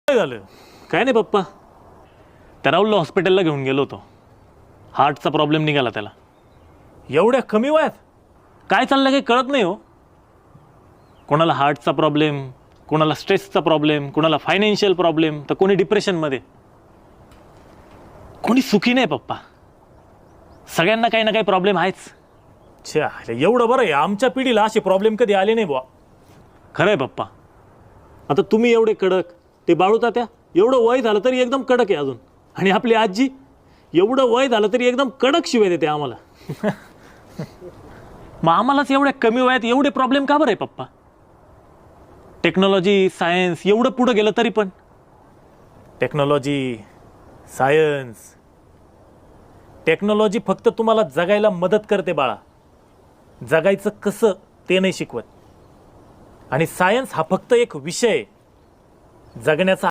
काय झालं? काय नाही पप्पा, त्या राहुलला हॉस्पिटलला घेऊन गेलो होतो. हार्टचा प्रॉब्लेम निघाला त्याला. एवढ्या कमी वयात? काय चाललं काही कळत नाही हो. कोणाला हार्टचा प्रॉब्लेम, कोणाला स्ट्रेसचा प्रॉब्लेम, कोणाला फायनान्शियल प्रॉब्लेम, तर कोणी डिप्रेशनमध्ये. कोणी सुखी नाही पप्पा. सगळ्यांना काही ना काही प्रॉब्लेम आहेच. छ्या, एवढं बरं आहे. आमच्या पिढीला असे प्रॉब्लेम कधी आले नाही बुवा. खरं आहे पप्पा. आता तुम्ही एवढे कडक, ते बाळूतात्या एवढं वय झालं तरी एकदम कडक आहे अजून. आणि आपली आजी एवढं वय झालं तरी एकदम कडक शिवाय देते आम्हाला. मग आम्हालाच एवढ्या कमी वयात एवढे प्रॉब्लेम का बरं आहे पप्पा? टेक्नॉलॉजी, सायन्स एवढं पुढं गेलं तरी पण. टेक्नॉलॉजी, सायन्स, टेक्नॉलॉजी फक्त तुम्हाला जगायला मदत करते बाळा. जगायचं कसं ते नाही शिकवत. आणि सायन्स हा फक्त एक विषय, जगण्याचा